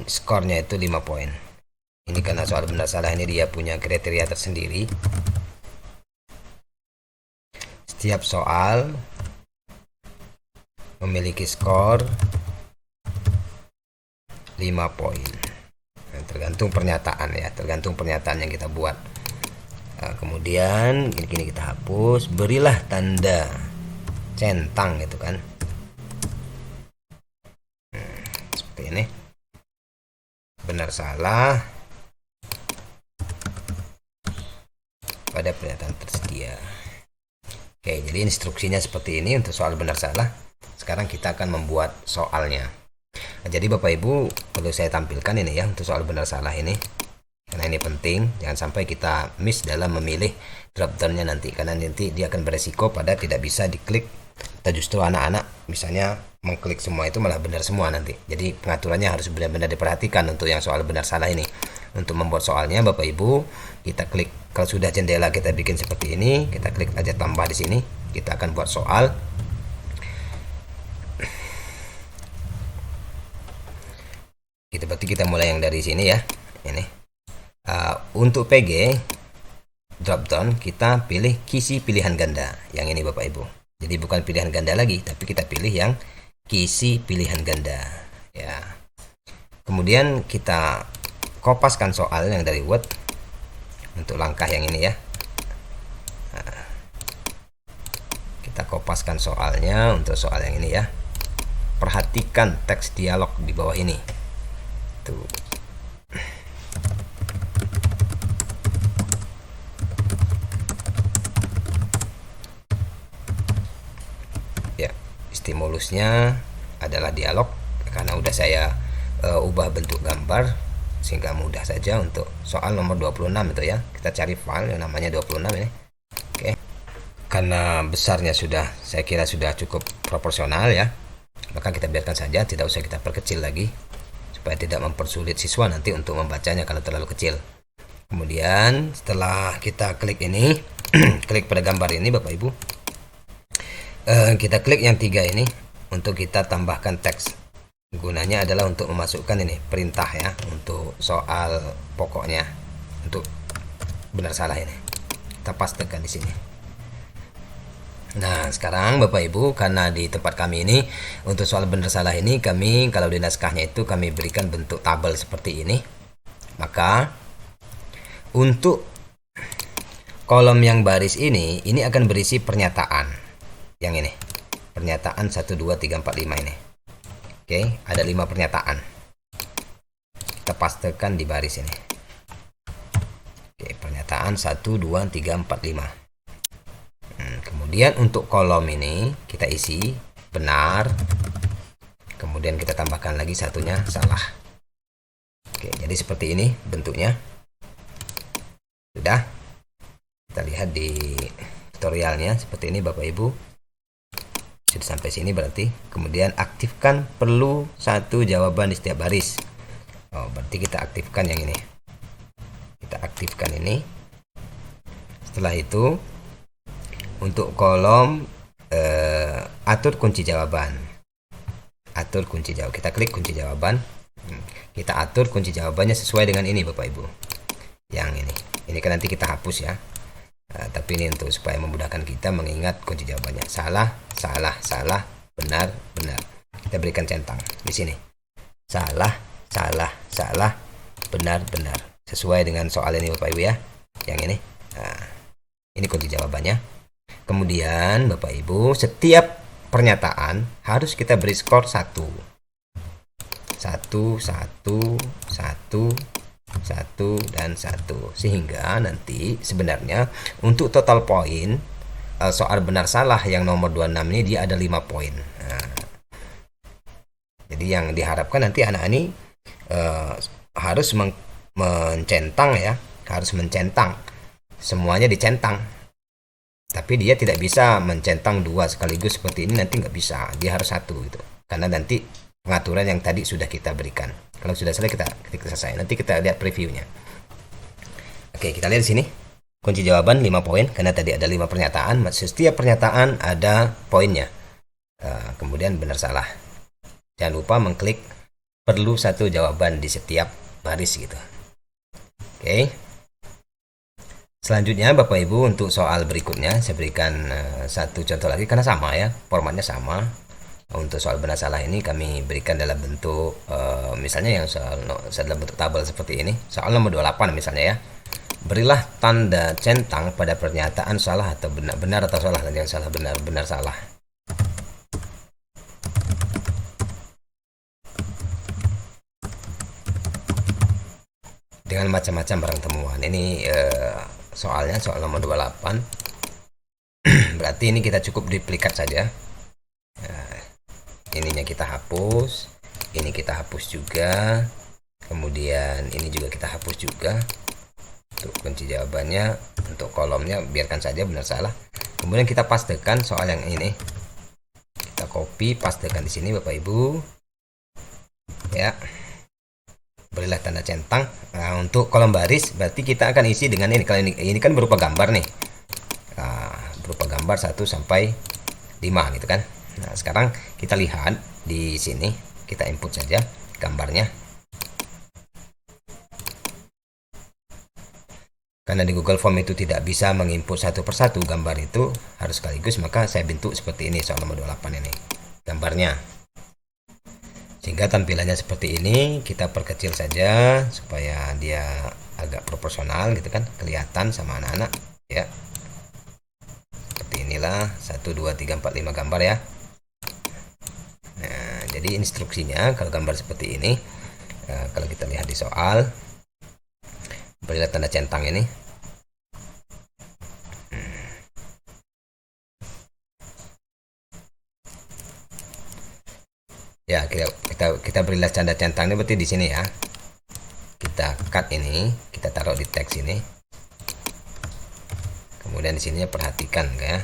skornya itu 5 poin. Ini karena soal benar salah ini dia punya kriteria tersendiri. Setiap soal memiliki skor 5 poin. Tergantung pernyataan ya, tergantung pernyataan yang kita buat. Kemudian gini kita hapus, berilah tanda centang gitu kan. Seperti ini. Benar salah pada pernyataan tersedia. Oke, jadi instruksinya seperti ini untuk soal benar salah. Sekarang kita akan membuat soalnya. Nah, jadi Bapak Ibu perlu saya tampilkan ini ya untuk soal benar salah ini. karena ini penting, jangan sampai kita miss dalam memilih drop downnya nanti, karena nanti dia akan beresiko pada tidak bisa diklik, atau justru anak-anak misalnya mengklik semua itu malah benar semua nanti. Jadi pengaturannya harus benar-benar diperhatikan untuk yang soal benar salah ini. Untuk membuat soalnya Bapak Ibu, kita klik, kalau sudah jendela kita bikin seperti ini, kita klik aja tambah di sini, kita akan buat soal. Gitu, berarti kita mulai yang dari sini ya, ini. Untuk PG drop down kita pilih kisi pilihan ganda yang ini Bapak Ibu. Jadi bukan pilihan ganda lagi, tapi kita pilih yang kisi pilihan ganda ya. Kemudian kita kopaskan soal yang dari Word untuk langkah yang ini ya. Kita kopaskan soalnya untuk soal yang ini ya. Perhatikan teks dialog di bawah ini tuh. Stimulusnya adalah dialog, karena udah saya ubah bentuk gambar sehingga mudah saja untuk soal nomor 26 itu ya. Kita cari file yang namanya 26 ini. Oke. Karena besarnya sudah, saya kira sudah cukup proporsional ya. Maka kita biarkan saja, tidak usah kita perkecil lagi supaya tidak mempersulit siswa nanti untuk membacanya kalau terlalu kecil. Kemudian setelah kita klik ini, klik pada gambar ini Bapak Ibu, kita klik yang 3 ini untuk kita tambahkan teks. Gunanya adalah untuk memasukkan ini perintah ya, untuk soal pokoknya, untuk benar salah ini. Kita pastekan di sini. Nah, sekarang Bapak Ibu, karena di tempat kami ini untuk soal benar salah ini, kami kalau di naskahnya itu kami berikan bentuk tabel seperti ini. Maka untuk kolom yang baris ini akan berisi pernyataan. Yang ini pernyataan 1, 2, 3, 4, 5 ini. Oke, ada 5 pernyataan. Kita pastekan di baris ini. Oke, pernyataan 1, 2, 3, 4, 5. Kemudian untuk kolom ini kita isi benar. Kemudian kita tambahkan lagi satunya salah. Oke, jadi seperti ini bentuknya. Sudah. Kita lihat di tutorialnya seperti ini Bapak Ibu. Sudah sampai sini berarti. Kemudian aktifkan perlu satu jawaban di setiap baris. Oh, berarti kita aktifkan yang ini. Kita aktifkan ini. Setelah itu untuk kolom atur kunci jawaban. Atur kunci jawaban. Kita klik kunci jawaban. Kita atur kunci jawabannya sesuai dengan ini Bapak Ibu. Yang ini. Ini kan nanti kita hapus ya. Tapi ini untuk supaya memudahkan kita mengingat kunci jawabannya. Salah, salah, salah, benar, benar. Kita berikan centang di sini. Salah, salah, salah, benar, benar. Sesuai dengan soal ini Bapak Ibu ya. Yang ini. Nah, ini kunci jawabannya. Kemudian Bapak Ibu, setiap pernyataan harus kita beri skor 1. 1, 1, 1, 1 dan 1, sehingga nanti sebenarnya untuk total poin soal benar salah yang nomor 26 ini dia ada 5 poin. Nah, jadi yang diharapkan nanti anak ini harus mencentang ya, harus mencentang semuanya, dicentang. Tapi dia tidak bisa mencentang 2 sekaligus seperti ini, nanti nggak bisa, dia harus 1 gitu, karena nanti pengaturan yang tadi sudah kita berikan. Kalau sudah selesai kita klik selesai. Nanti kita lihat previewnya. Oke, kita lihat di sini. Kunci jawaban 5 poin karena tadi ada 5 pernyataan. Setiap pernyataan ada poinnya. Kemudian benar salah. Jangan lupa mengklik perlu satu jawaban di setiap baris gitu. Oke. Selanjutnya Bapak Ibu, untuk soal berikutnya saya berikan satu contoh lagi karena sama ya, formatnya sama. Untuk soal benar salah ini kami berikan dalam bentuk misalnya yang soal dalam bentuk tabel seperti ini. Soal nomor 28 misalnya ya. Berilah tanda centang pada pernyataan salah atau benar, benar atau salah, dan yang salah benar, benar salah. Dengan macam-macam barang temuan. Ini soalnya soal nomor 28. Berarti ini kita cukup duplikat saja. Ininya kita hapus, ini kita hapus juga, Kemudian ini juga kita hapus juga untuk kunci jawabannya. Untuk kolomnya biarkan saja benar salah. Kemudian kita pastekan soal yang ini, kita copy pastekan di sini Bapak Ibu ya, berilah tanda centang. Nah, untuk kolom baris berarti kita akan isi dengan ini. Kalau ini kan berupa gambar nih, berupa gambar 1 sampai 5 gitu kan. Nah sekarang kita lihat di sini, kita input saja gambarnya. Karena di Google Form itu tidak bisa menginput satu persatu gambar itu harus sekaligus, maka saya bentuk seperti ini soal nomor 28 ini gambarnya. Sehingga tampilannya seperti ini, kita perkecil saja supaya dia agak proporsional gitu kan, kelihatan sama anak-anak ya. Seperti inilah 1, 2, 3, 4, 5 gambar ya. Nah, jadi instruksinya kalau gambar seperti ini, kalau kita lihat di soal, berilah tanda centang ini. Ya, kita berilah tanda centang ini berarti di sini ya. Kita cut ini, kita taruh di teks ini. Kemudian di sini perhatikan ya.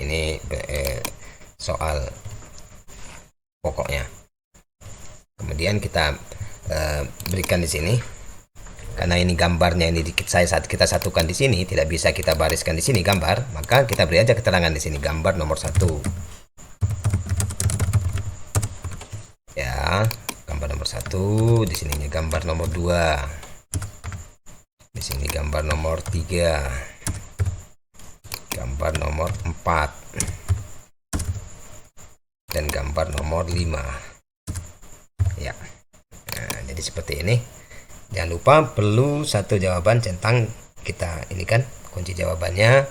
Ini soal pokoknya. Kemudian kita berikan di sini, karena ini gambarnya ini kita satukan di sini, tidak bisa kita bariskan di sini gambar, maka kita beri aja keterangan di sini gambar nomor 1 ya, gambar nomor 1. Di sininya gambar nomor 2, di sini gambar nomor 3, gambar nomor 4, dan gambar nomor 5 ya. Nah, jadi seperti ini. Jangan lupa perlu satu jawaban centang kita ini kan kunci jawabannya.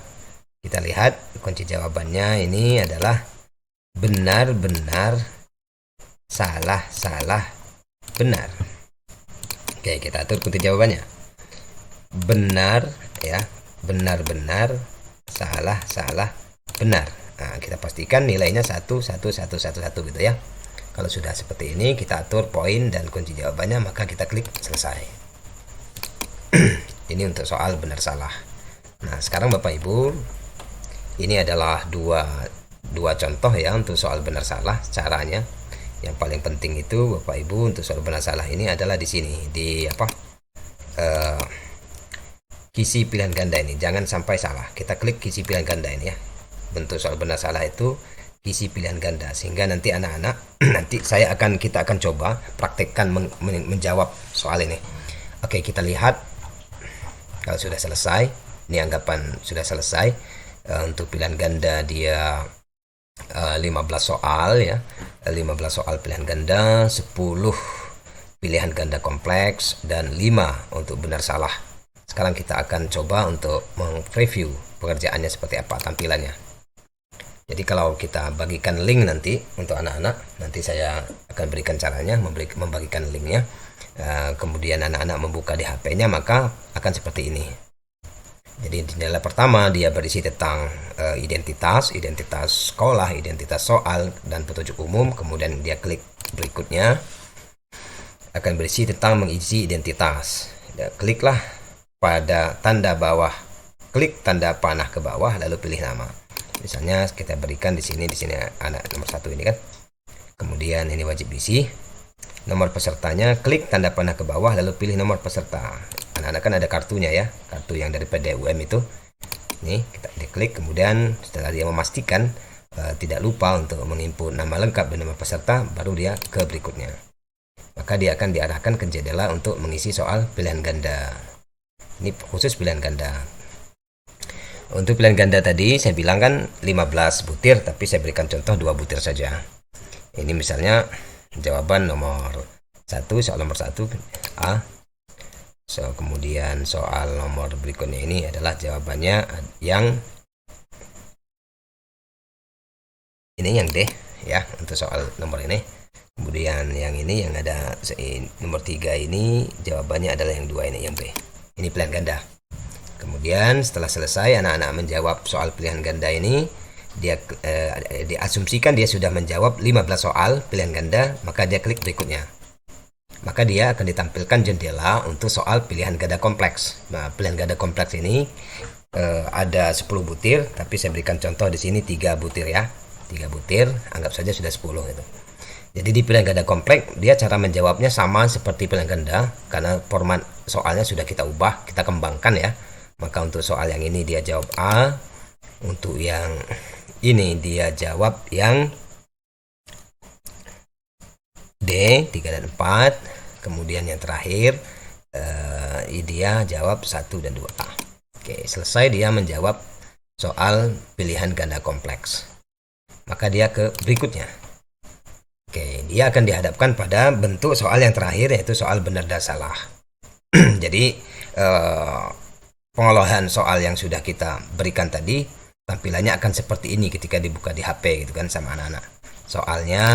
Kita lihat kunci jawabannya ini adalah benar, benar, salah, salah, benar. Oke, kita atur kunci jawabannya. Benar ya, benar, benar, salah, salah, benar. Nah, kita pastikan nilainya 1, 1, 1, 1, 1 gitu ya. Kalau sudah seperti ini, kita atur poin dan kunci jawabannya, maka kita klik selesai. Ini untuk soal benar salah. Nah, sekarang Bapak Ibu, ini adalah dua contoh ya untuk soal benar salah caranya. Yang paling penting itu Bapak Ibu untuk soal benar salah ini adalah di sini, di kisi pilihan ganda ini. Jangan sampai salah. Kita klik kisi pilihan ganda ini ya. Bentuk soal benar salah itu isi pilihan ganda, sehingga nanti anak-anak nanti kita akan coba praktekkan menjawab soal ini. Oke, kita lihat kalau sudah selesai. Ini anggapan sudah selesai. Untuk pilihan ganda dia 15 soal ya, 15 soal pilihan ganda, 10 pilihan ganda kompleks, dan 5 untuk benar salah. Sekarang kita akan coba untuk mereview pekerjaannya seperti apa tampilannya. Jadi kalau kita bagikan link nanti untuk anak-anak, nanti saya akan berikan caranya membagikan linknya. Kemudian anak-anak membuka di HP-nya, maka akan seperti ini. Jadi di jendela pertama dia berisi tentang identitas sekolah, identitas soal, dan petunjuk umum. Kemudian dia klik berikutnya akan berisi tentang mengisi identitas. Kliklah pada tanda bawah, klik tanda panah ke bawah lalu pilih nama. Misalnya kita berikan di sini anak nomor 1 ini kan. Kemudian ini wajib diisi. Nomor pesertanya, klik tanda panah ke bawah lalu pilih nomor peserta. Anak-anak kan ada kartunya ya, kartu yang dari PDUM itu. Ini kita diklik, kemudian setelah dia memastikan tidak lupa untuk menginput nama lengkap dan nomor peserta, baru dia ke berikutnya. Maka dia akan diarahkan ke jendela untuk mengisi soal pilihan ganda. Ini khusus pilihan ganda. Untuk pilihan ganda tadi saya bilang kan 15 butir, tapi saya berikan contoh 2 butir saja. Ini misalnya jawaban nomor 1, soal nomor 1 A. Kemudian soal nomor berikutnya ini adalah jawabannya yang D ya, untuk soal nomor ini. Kemudian yang ini yang ada nomor 3 ini jawabannya adalah yang 2 ini, yang B. Ini pilihan ganda. Kemudian setelah selesai anak-anak menjawab soal pilihan ganda ini, dia diasumsikan dia sudah menjawab 15 soal pilihan ganda, maka dia klik berikutnya. Maka dia akan ditampilkan jendela untuk soal pilihan ganda kompleks. Nah, pilihan ganda kompleks ini ada 10 butir, tapi saya berikan contoh di sini 3 butir ya. 3 butir, anggap saja sudah 10 gitu. Jadi di pilihan ganda kompleks dia cara menjawabnya sama seperti pilihan ganda karena format soalnya sudah kita ubah, kita kembangkan ya. Maka untuk soal yang ini dia jawab A, untuk yang ini dia jawab yang D 3 dan 4, kemudian yang terakhir dia jawab 1 dan 2A. Oke, selesai dia menjawab soal pilihan ganda kompleks. Maka dia ke berikutnya. Oke, dia akan dihadapkan pada bentuk soal yang terakhir yaitu soal benar dan salah. Jadi pengolahan soal yang sudah kita berikan tadi tampilannya akan seperti ini ketika dibuka di HP gitu kan sama anak-anak. Soalnya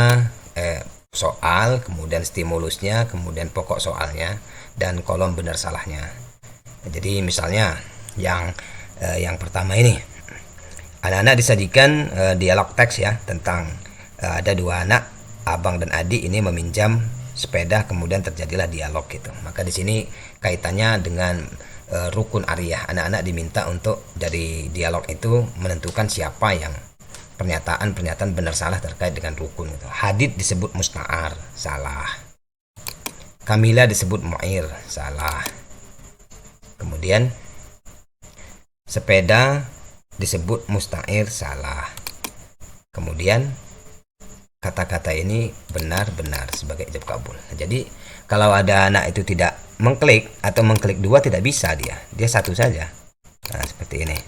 soal, kemudian stimulusnya, kemudian pokok soalnya dan kolom benar salahnya. Jadi misalnya yang pertama ini anak-anak disajikan dialog teks ya tentang ada dua anak abang dan adik ini meminjam sepeda, kemudian terjadilah dialog gitu. Maka di sini kaitannya dengan rukun ariyah. Anak-anak diminta untuk dari dialog itu menentukan siapa yang pernyataan benar salah terkait dengan rukun gitu. Hadid disebut musta'ar, salah. Kamila disebut mu'ir, salah. Kemudian sepeda disebut musta'ir, salah. Kemudian kata-kata ini benar-benar sebagai ijab kabul. Jadi kalau ada anak itu tidak mengklik atau mengklik dua tidak bisa dia satu saja. Nah, seperti ini.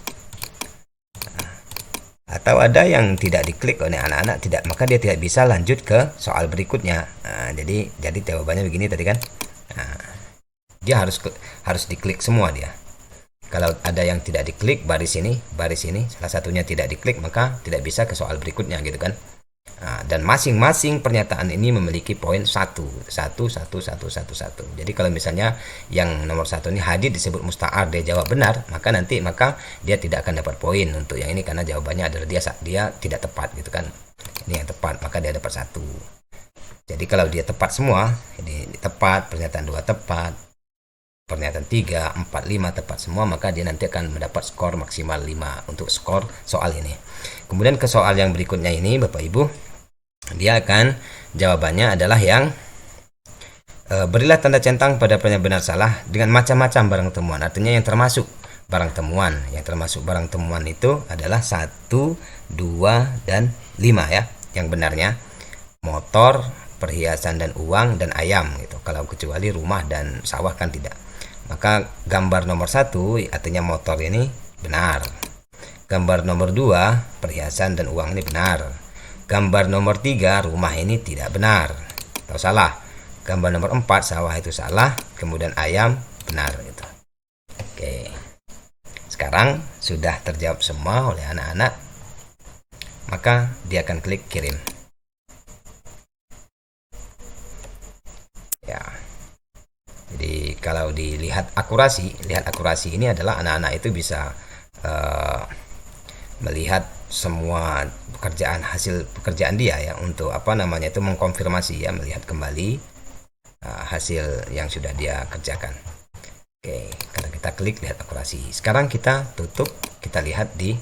Atau ada yang tidak diklik oleh anak-anak tidak, maka dia tidak bisa lanjut ke soal berikutnya. Nah, jadi jawabannya begini tadi kan. Nah, dia harus diklik semua dia. Kalau ada yang tidak diklik baris ini salah satunya tidak diklik maka tidak bisa ke soal berikutnya gitu kan. Nah, dan masing-masing pernyataan ini memiliki poin 1. Jadi kalau misalnya yang nomor 1 ini hadid disebut musta'ar, dia jawab benar, maka dia tidak akan dapat poin untuk yang ini karena jawabannya adalah dia tidak tepat gitu kan. Ini yang tepat, maka dia dapat 1. Jadi kalau dia tepat semua, ini tepat, pernyataan 2 tepat, pernyataan 3, 4, 5 tepat semua, maka dia nanti akan mendapat skor maksimal 5 untuk skor soal ini. Kemudian ke soal yang berikutnya ini Bapak Ibu, dia akan jawabannya adalah yang berilah tanda centang pada pernyataan benar salah dengan macam-macam barang temuan. Artinya yang termasuk barang temuan. Yang termasuk barang temuan itu adalah 1, 2, dan 5 ya. Yang benarnya motor, perhiasan dan uang, dan ayam gitu. Kalau kecuali rumah dan sawah kan tidak. Maka gambar nomor 1 artinya motor ini benar. Gambar nomor 2 perhiasan dan uang ini benar. Gambar nomor 3 rumah ini tidak benar atau salah. Gambar nomor 4 sawah itu salah. Kemudian ayam benar gitu. Oke. Sekarang sudah terjawab semua oleh anak-anak. Maka dia akan klik kirim. Ya. Jadi kalau dilihat akurasi ini adalah anak-anak itu bisa melihat semua hasil pekerjaan dia ya untuk itu mengkonfirmasi ya, melihat kembali hasil yang sudah dia kerjakan. Oke, kalau kita klik lihat akurasi. Sekarang kita tutup, kita lihat di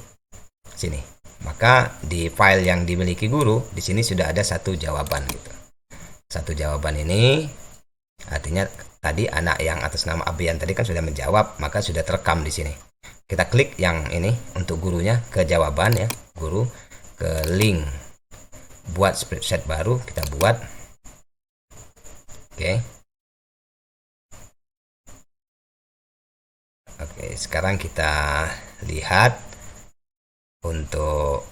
sini. Maka di file yang dimiliki guru di sini sudah ada satu jawaban gitu. Satu jawaban ini artinya tadi anak yang atas nama Abian tadi kan sudah menjawab, maka sudah terekam di sini. Kita klik yang ini untuk gurunya ke jawaban ya, guru ke link buat spreadsheet baru kita buat. Oke, sekarang kita lihat untuk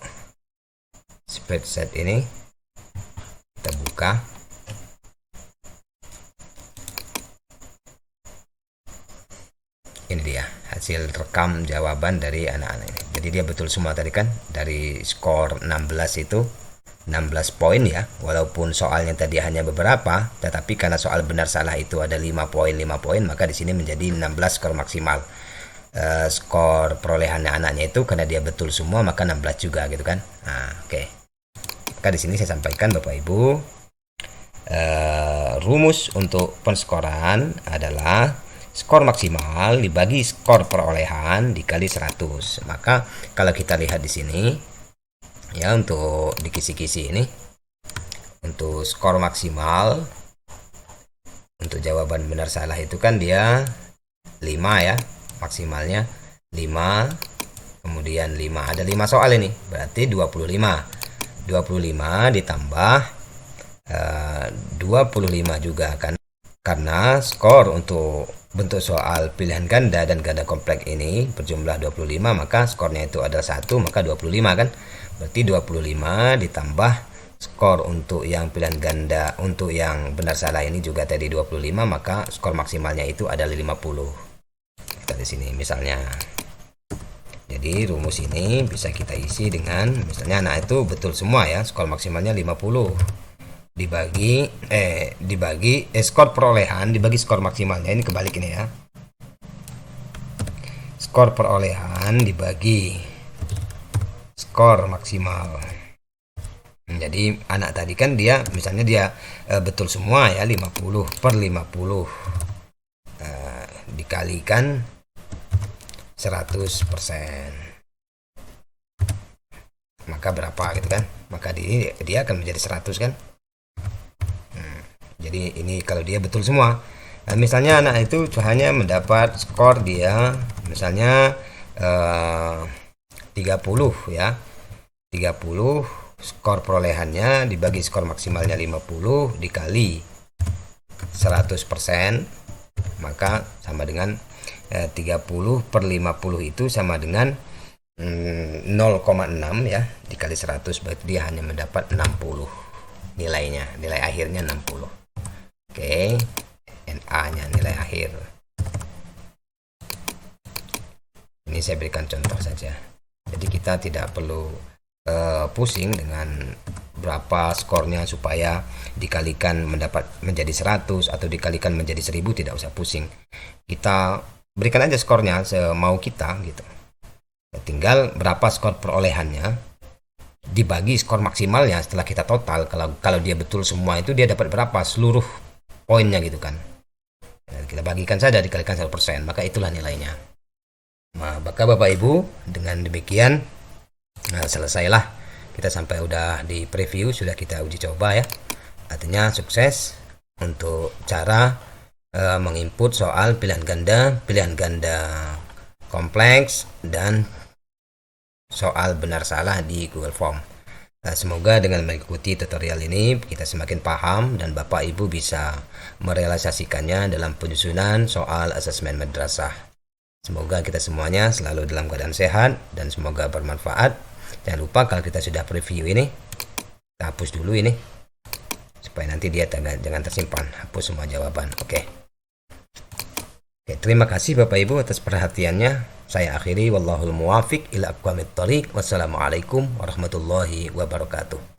spreadsheet ini, kita buka. Ini dia hasil rekam jawaban dari anak-anak ini. Jadi dia betul semua tadi kan, dari skor 16 itu 16 poin ya. Walaupun soalnya tadi hanya beberapa, tetapi karena soal benar salah itu ada 5 poin, maka di sini menjadi 16 skor maksimal. skor perolehannya anaknya itu karena dia betul semua maka 16 juga gitu kan. Nah, oke. Maka di sini saya sampaikan Bapak Ibu, rumus untuk penskoran adalah skor maksimal dibagi skor perolehan dikali 100. Maka kalau kita lihat di sini ya, untuk di kisi-kisi ini, untuk skor maksimal untuk jawaban benar salah itu kan dia 5 ya, maksimalnya 5, kemudian 5, ada 5 soal ini, berarti 25 ditambah 25 juga kan, karena skor untuk bentuk soal pilihan ganda dan ganda kompleks ini berjumlah 25, maka skornya itu adalah 1, maka 25 kan, berarti 25 ditambah skor untuk yang pilihan ganda untuk yang benar salah ini juga tadi 25, maka skor maksimalnya itu adalah 50. Kita di sini misalnya. Jadi rumus ini bisa kita isi dengan misalnya anak itu betul semua ya, skor maksimalnya 50 dibagi skor perolehan dibagi skor maksimalnya, ini kebalik ini ya. Skor perolehan dibagi skor maksimal. Jadi anak tadi kan dia misalnya dia betul semua ya, 50 per 50 dikalikan 100%, maka berapa gitu kan, maka dia akan menjadi 100 kan. Jadi ini kalau dia betul semua. Misalnya anak itu hanya mendapat skor dia misalnya 30 ya, 30 skor perolehannya dibagi skor maksimalnya 50 dikali 100%, maka sama dengan 30 per 50 itu sama dengan 0,6 ya, dikali 100, berarti dia hanya mendapat 60 nilainya, nilai akhirnya 60. Oke, NA nya nilai akhir. Ini saya berikan contoh saja, jadi kita tidak perlu pusing dengan berapa skornya supaya dikalikan menjadi 100 atau dikalikan menjadi 1000, tidak usah pusing. Kita berikan aja skornya semau kita gitu. Tinggal berapa skor perolehannya dibagi skor maksimalnya setelah kita total. Kalau dia betul semua itu dia dapat berapa seluruh poinnya gitu kan. Kita bagikan saja dikalikan 100%, maka itulah nilainya. Nah, maka Bapak Ibu, dengan demikian selesailah kita sampai udah di preview, sudah kita uji coba ya. Artinya sukses untuk cara menginput soal pilihan ganda kompleks dan soal benar salah di Google Form. Semoga dengan mengikuti tutorial ini kita semakin paham dan Bapak Ibu bisa merealisasikannya dalam penyusunan soal asesmen madrasah. Semoga kita semuanya selalu dalam keadaan sehat dan semoga bermanfaat. Jangan lupa kalau kita sudah preview ini, kita hapus dulu ini supaya nanti dia jangan tersimpan, hapus semua jawaban. Oke, terima kasih Bapak Ibu atas perhatiannya. Saya akhiri, wallahul muwafiq ila aqwamit thoriq. Wassalamualaikum warahmatullahi wabarakatuh.